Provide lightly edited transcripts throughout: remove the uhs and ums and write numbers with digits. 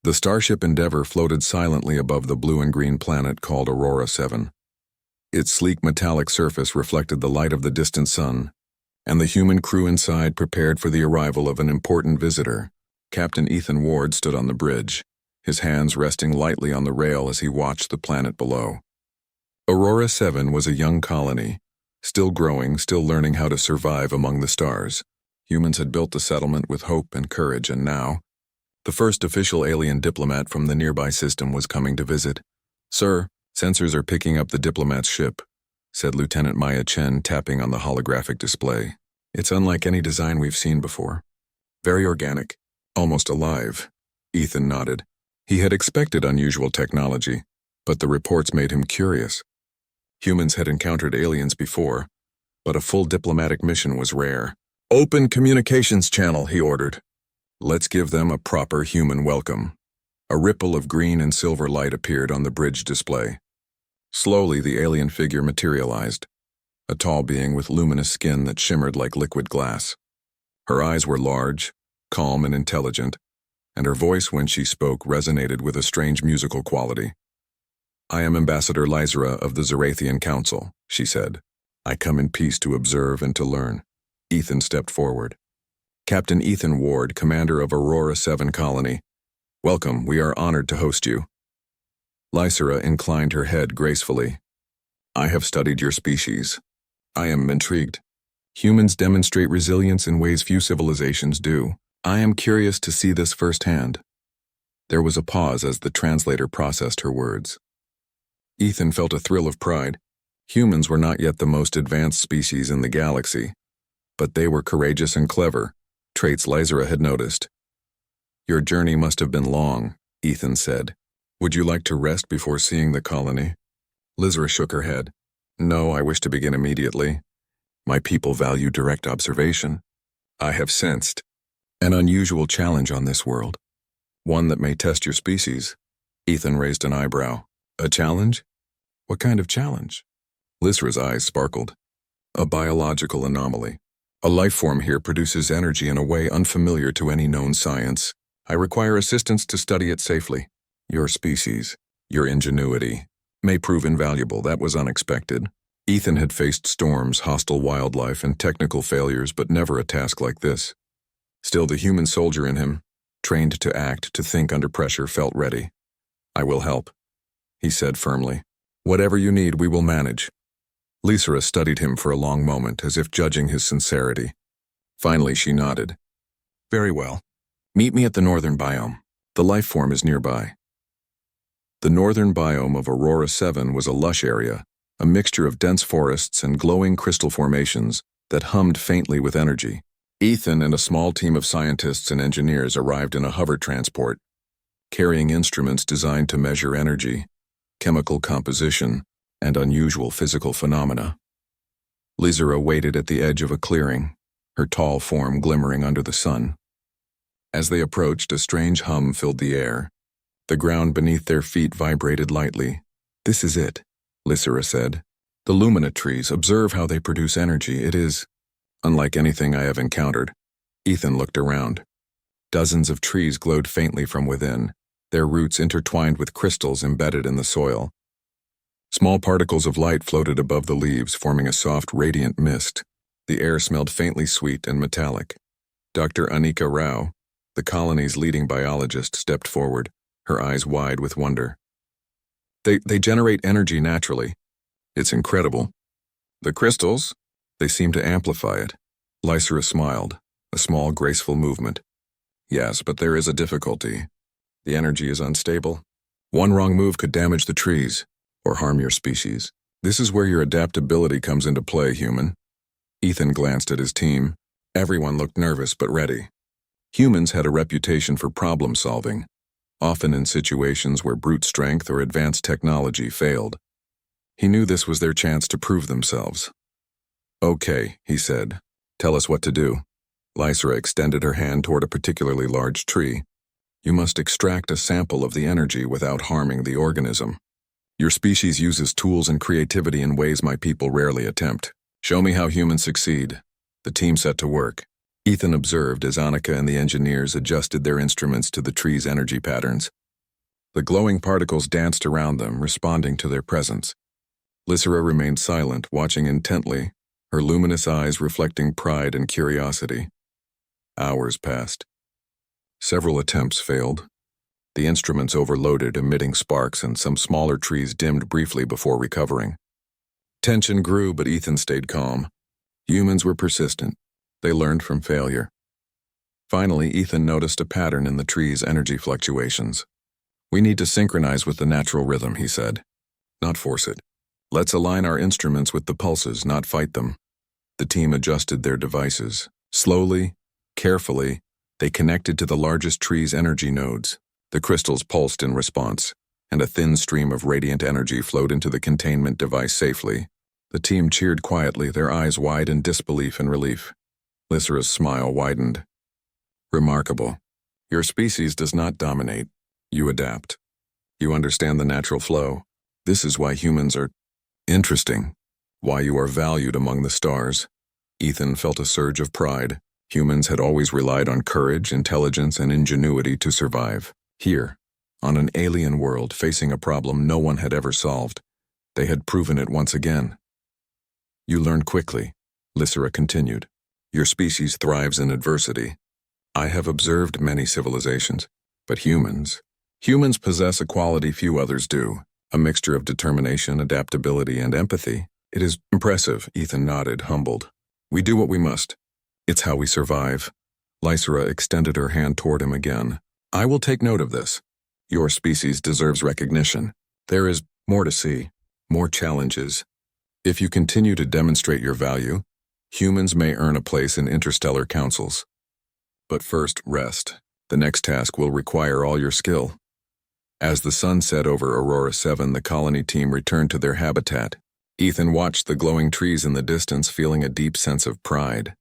The starship Endeavour floated silently above the blue and green planet called Aurora 7. Its sleek metallic surface reflected the light of the distant sun, and the human crew inside prepared for the arrival of an important visitor. Captain Ethan Ward stood on the bridge, his hands resting lightly on the rail as he watched the planet below. Aurora 7 was a young colony, still growing, still learning how to survive among the stars. Humans had built the settlement with hope and courage, and now, the first official alien diplomat from the nearby system was coming to visit. "Sir, sensors are picking up the diplomat's ship," said Lieutenant Maya Chen, tapping on the holographic display. "It's unlike any design we've seen before. Very organic, almost alive." Ethan nodded. He had expected unusual technology, but the reports made him curious. Humans had encountered aliens before, but a full diplomatic mission was rare. "Open communications channel," he ordered. "Let's give them a proper human welcome." A ripple of green and silver light appeared on the bridge display. Slowly, the alien figure materialized, a tall being with luminous skin that shimmered like liquid glass. Her eyes were large, calm and intelligent, and her voice when she spoke resonated with a strange musical quality. "I am Ambassador Lysera of the Zerathian Council," she said. "I come in peace to observe and to learn." Ethan stepped forward. "Captain Ethan Ward, commander of Aurora 7 Colony. Welcome, we are honored to host you." Lysera inclined her head gracefully. "I have studied your species. I am intrigued. Humans demonstrate resilience in ways few civilizations do. I am curious to see this firsthand." There was a pause as the translator processed her words. Ethan felt a thrill of pride. Humans were not yet the most advanced species in the galaxy, but they were courageous and clever, traits Lysera had noticed. "Your journey must have been long," Ethan said. "Would you like to rest before seeing the colony?" Lysera shook her head. "No, I wish to begin immediately. My people value direct observation. I have sensed an unusual challenge on this world, one that may test your species." Ethan raised an eyebrow. "A challenge? What kind of challenge?" Lysera's eyes sparkled. "A biological anomaly. A life form here produces energy in a way unfamiliar to any known science. I require assistance to study it safely. Your species, your ingenuity, may prove invaluable. That was unexpected." Ethan had faced storms, hostile wildlife, and technical failures, but never a task like this. Still, the human soldier in him, trained to act, to think under pressure, felt ready. "I will help," he said firmly. "Whatever you need, we will manage." Lysera studied him for a long moment, as if judging his sincerity. Finally, she nodded. "Very well. Meet me at the northern biome. The life form is nearby." The northern biome of Aurora 7 was a lush area, a mixture of dense forests and glowing crystal formations that hummed faintly with energy. Ethan and a small team of scientists and engineers arrived in a hover transport, carrying instruments designed to measure energy, chemical composition, and unusual physical phenomena. Lysera waited at the edge of a clearing, her tall form glimmering under the sun. As they approached, a strange hum filled the air. The ground beneath their feet vibrated lightly. "This is it," Lysera said. "The lumina trees, observe how they produce energy. It is unlike anything I have encountered." Ethan looked around. Dozens of trees glowed faintly from within, their roots intertwined with crystals embedded in the soil. Small particles of light floated above the leaves, forming a soft, radiant mist. The air smelled faintly sweet and metallic. Dr. Anika Rao, the colony's leading biologist, stepped forward, her eyes wide with wonder. They generate energy naturally. It's incredible. The crystals, they seem to amplify it." Lysera smiled, a small, graceful movement. "Yes, but there is a difficulty. The energy is unstable. One wrong move could damage the trees, or harm your species. This is where your adaptability comes into play, human." Ethan glanced at his team. Everyone looked nervous but ready. Humans had a reputation for problem solving, often in situations where brute strength or advanced technology failed. He knew this was their chance to prove themselves. "Okay," he said. "Tell us what to do." Lysera extended her hand toward a particularly large tree. "You must extract a sample of the energy without harming the organism. Your species uses tools and creativity in ways my people rarely attempt. Show me how humans succeed." The team set to work. Ethan observed as Annika and the engineers adjusted their instruments to the tree's energy patterns. The glowing particles danced around them, responding to their presence. Lysera remained silent, watching intently, her luminous eyes reflecting pride and curiosity. Hours passed. Several attempts failed. The instruments overloaded, emitting sparks, and some smaller trees dimmed briefly before recovering. Tension grew, but Ethan stayed calm. Humans were persistent. They learned from failure. Finally, Ethan noticed a pattern in the tree's energy fluctuations. "We need to synchronize with the natural rhythm," he said. "Not force it. Let's align our instruments with the pulses, not fight them." The team adjusted their devices. Slowly, carefully, they connected to the largest tree's energy nodes. The crystals pulsed in response, and a thin stream of radiant energy flowed into the containment device safely. The team cheered quietly, their eyes wide in disbelief and relief. Lysera's smile widened. "Remarkable. Your species does not dominate. You adapt. You understand the natural flow. This is why humans are interesting. Why you are valued among the stars." Ethan felt a surge of pride. Humans had always relied on courage, intelligence, and ingenuity to survive. Here, on an alien world facing a problem no one had ever solved, they had proven it once again. "You learn quickly," Lysera continued. "Your species thrives in adversity. I have observed many civilizations, but humans possess a quality few others do, a mixture of determination, adaptability, and empathy. It is impressive," Ethan nodded, humbled. "We do what we must. It's how we survive." Lysera extended her hand toward him again. "I will take note of this. Your species deserves recognition. There is more to see, more challenges. If you continue to demonstrate your value, humans may earn a place in interstellar councils. But first, rest. The next task will require all your skill." As the sun set over Aurora 7, the colony team returned to their habitat. Ethan watched the glowing trees in the distance, feeling a deep sense of pride.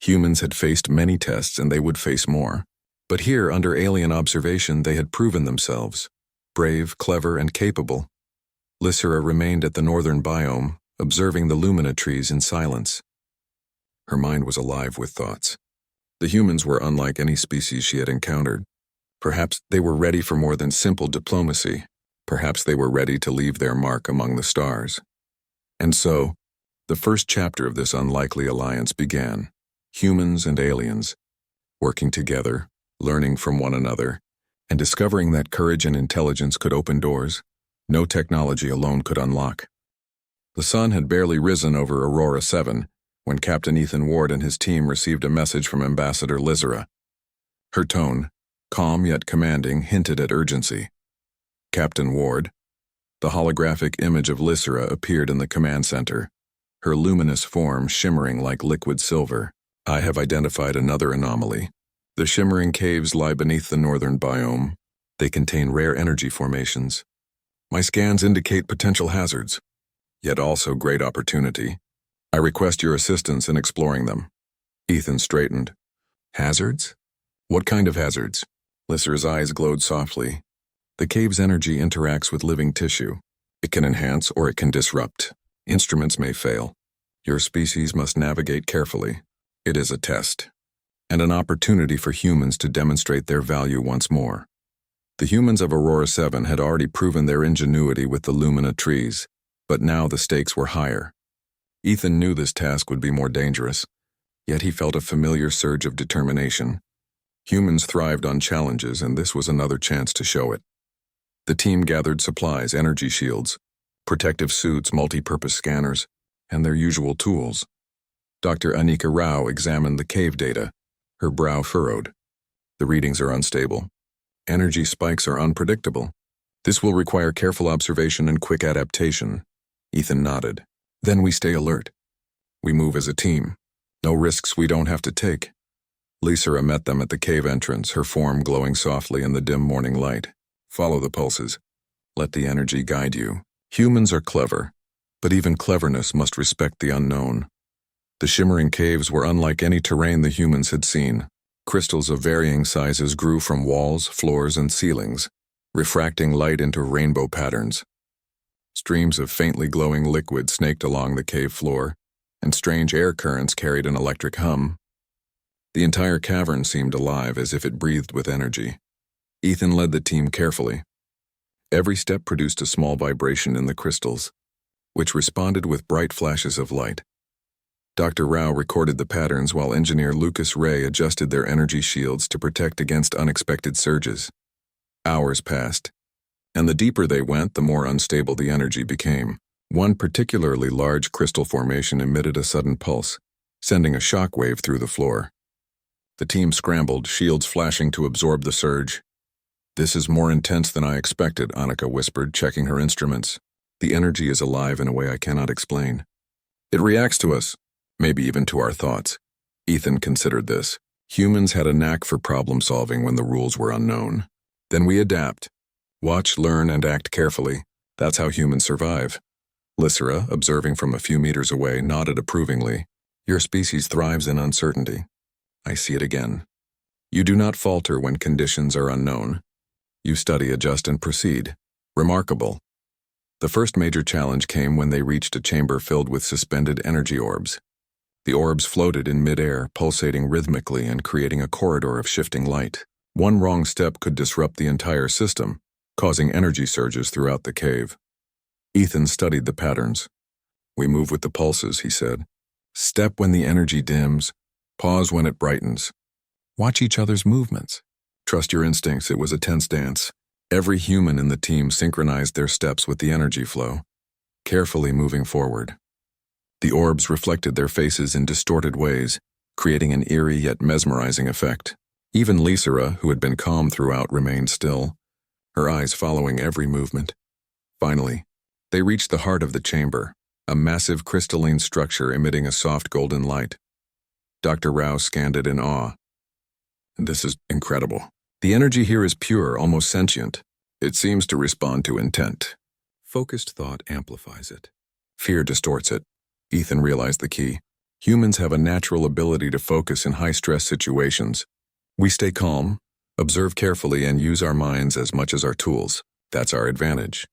Humans had faced many tests, and they would face more. But here, under alien observation, they had proven themselves. Brave, clever, and capable. Lysera remained at the northern biome, observing the lumina trees in silence. Her mind was alive with thoughts. The humans were unlike any species she had encountered. Perhaps they were ready for more than simple diplomacy. Perhaps they were ready to leave their mark among the stars. And so, the first chapter of this unlikely alliance began. Humans and aliens, working together, learning from one another, and discovering that courage and intelligence could open doors no technology alone could unlock. The sun had barely risen over Aurora 7 when Captain Ethan Ward and his team received a message from Ambassador Lysera. Her tone, calm yet commanding, hinted at urgency. "Captain Ward." The holographic image of Lysera appeared in the command center, her luminous form shimmering like liquid silver. "I have identified another anomaly. The shimmering caves lie beneath the northern biome. They contain rare energy formations. My scans indicate potential hazards, yet also great opportunity. I request your assistance in exploring them." Ethan straightened. "Hazards? What kind of hazards?" Lysera's eyes glowed softly. "The cave's energy interacts with living tissue. It can enhance or it can disrupt. Instruments may fail. Your species must navigate carefully. It is a test, and an opportunity for humans to demonstrate their value once more." The humans of Aurora 7 had already proven their ingenuity with the Lumina trees, but now the stakes were higher. Ethan knew this task would be more dangerous, yet he felt a familiar surge of determination. Humans thrived on challenges, and this was another chance to show it. The team gathered supplies, energy shields, protective suits, multi-purpose scanners, and their usual tools. Dr. Anika Rao examined the cave data, her brow furrowed. "The readings are unstable. Energy spikes are unpredictable. This will require careful observation and quick adaptation." Ethan nodded. "Then we stay alert. We move as a team. No risks we don't have to take." Lysera met them at the cave entrance, her form glowing softly in the dim morning light. "Follow the pulses. Let the energy guide you. Humans are clever, but even cleverness must respect the unknown." The shimmering caves were unlike any terrain the humans had seen. Crystals of varying sizes grew from walls, floors, and ceilings, refracting light into rainbow patterns. Streams of faintly glowing liquid snaked along the cave floor, and strange air currents carried an electric hum. The entire cavern seemed alive, as if it breathed with energy. Ethan led the team carefully. Every step produced a small vibration in the crystals, which responded with bright flashes of light. Dr. Rao recorded the patterns while engineer Lucas Ray adjusted their energy shields to protect against unexpected surges. Hours passed, and the deeper they went, the more unstable the energy became. One particularly large crystal formation emitted a sudden pulse, sending a shock wave through the floor. The team scrambled, shields flashing to absorb the surge. "This is more intense than I expected," Annika whispered, checking her instruments. "The energy is alive in a way I cannot explain. It reacts to us, maybe even to our thoughts." Ethan considered this. Humans had a knack for problem-solving when the rules were unknown. "Then we adapt. Watch, learn, and act carefully. That's how humans survive." Lysera, observing from a few meters away, nodded approvingly. "Your species thrives in uncertainty." "I see it again. You do not falter when conditions are unknown. You study, adjust, and proceed. Remarkable." The first major challenge came when they reached a chamber filled with suspended energy orbs. The orbs floated in mid-air, pulsating rhythmically and creating a corridor of shifting light. One wrong step could disrupt the entire system, causing energy surges throughout the cave. Ethan studied the patterns. "We move with the pulses," he said. "Step when the energy dims. Pause when it brightens. Watch each other's movements. Trust your instincts." It was a tense dance. Every human in the team synchronized their steps with the energy flow, carefully moving forward. The orbs reflected their faces in distorted ways, creating an eerie yet mesmerizing effect. Even Lysera, who had been calm throughout, remained still, her eyes following every movement. Finally, they reached the heart of the chamber, a massive crystalline structure emitting a soft golden light. Dr. Rao scanned it in awe. "This is incredible. The energy here is pure, almost sentient. It seems to respond to intent. Focused thought amplifies it. Fear distorts it." Ethan realized the key. Humans have a natural ability to focus in high-stress situations. We stay calm, observe carefully, and use our minds as much as our tools. That's our advantage.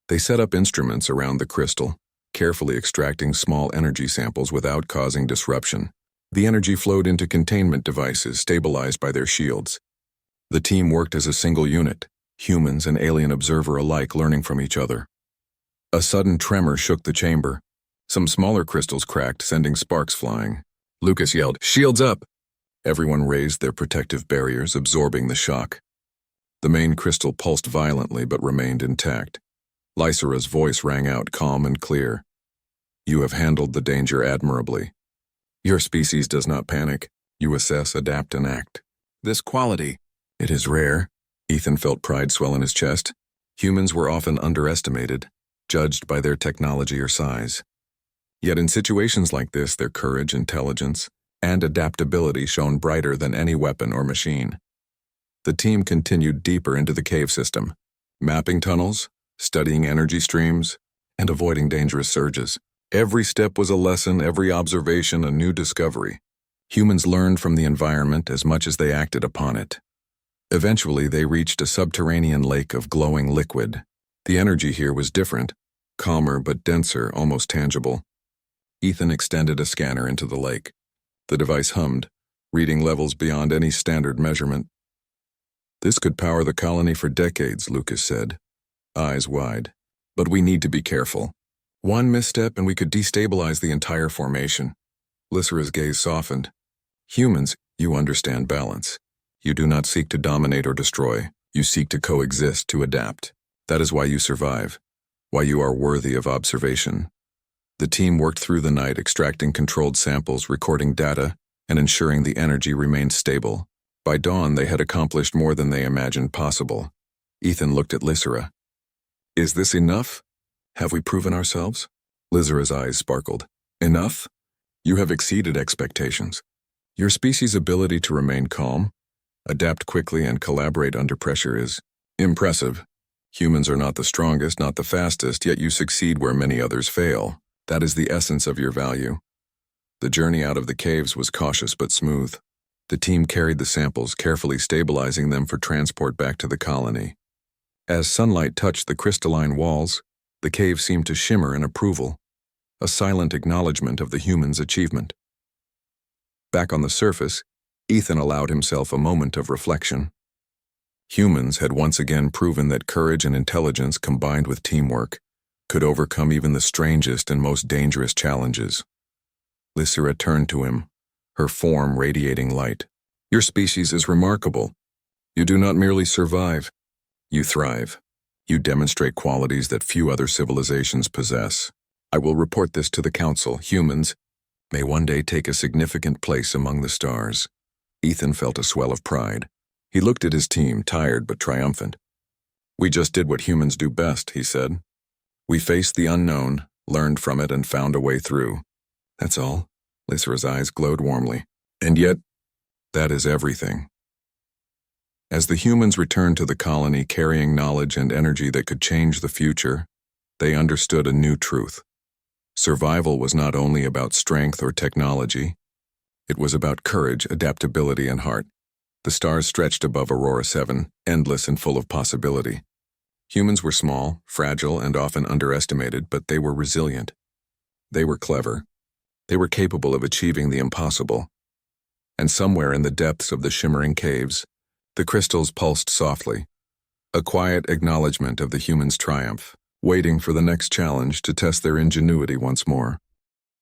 They set up instruments around the crystal, carefully extracting small energy samples without causing disruption. The energy flowed into containment devices stabilized by their shields. The team worked as a single unit, humans and alien observer alike learning from each other. A sudden tremor shook the chamber. Some smaller crystals cracked, sending sparks flying. Lucas yelled, "Shields up!" Everyone raised their protective barriers, absorbing the shock. The main crystal pulsed violently but remained intact. Lysera's voice rang out calm and clear. "You have handled the danger admirably. Your species does not panic. You assess, adapt, and act. This quality, it is rare." Ethan felt pride swell in his chest. Humans were often underestimated, judged by their technology or size. Yet in situations like this, their courage, intelligence, and adaptability shone brighter than any weapon or machine. The team continued deeper into the cave system, mapping tunnels, studying energy streams, and avoiding dangerous surges. Every step was a lesson, every observation a new discovery. Humans learned from the environment as much as they acted upon it. Eventually, they reached a subterranean lake of glowing liquid. The energy here was different, calmer but denser, almost tangible. Ethan extended a scanner into the lake. The device hummed, reading levels beyond any standard measurement. "This could power the colony for decades," Lucas said, eyes wide. "But we need to be careful. One misstep and we could destabilize the entire formation." Lysera's gaze softened. "Humans, you understand balance. You do not seek to dominate or destroy. You seek to coexist, to adapt. That is why you survive, why you are worthy of observation." The team worked through the night, extracting controlled samples, recording data, and ensuring the energy remained stable. By dawn, they had accomplished more than they imagined possible. Ethan looked at Lysera. "Is this enough? Have we proven ourselves?" Lysera's eyes sparkled. "Enough? You have exceeded expectations. Your species' ability to remain calm, adapt quickly, and collaborate under pressure is impressive. Humans are not the strongest, not the fastest, yet you succeed where many others fail. That is the essence of your value." The journey out of the caves was cautious but smooth. The team carried the samples, carefully stabilizing them for transport back to the colony. As sunlight touched the crystalline walls, the cave seemed to shimmer in approval, a silent acknowledgement of the humans' achievement. Back on the surface, Ethan allowed himself a moment of reflection. Humans had once again proven that courage and intelligence combined with teamwork could overcome even the strangest and most dangerous challenges. Lysira turned to him, her form radiating light. Your species is remarkable. You do not merely survive, you thrive. You demonstrate qualities that few other civilizations possess. I will report this to the Council. Humans may one day take a significant place among the stars. Ethan felt a swell of pride. He looked at his team, tired but triumphant. We just did what humans do best, he said. We faced the unknown, learned from it, and found a way through. That's all. Lysira's eyes glowed warmly. And yet, that is everything. As the humans returned to the colony carrying knowledge and energy that could change the future, they understood a new truth. Survival was not only about strength or technology. It was about courage, adaptability, and heart. The stars stretched above Aurora 7, endless and full of possibility. Humans were small, fragile, and often underestimated, but they were resilient. They were clever. They were capable of achieving the impossible. And somewhere in the depths of the shimmering caves, the crystals pulsed softly, a quiet acknowledgement of the humans' triumph, waiting for the next challenge to test their ingenuity once more.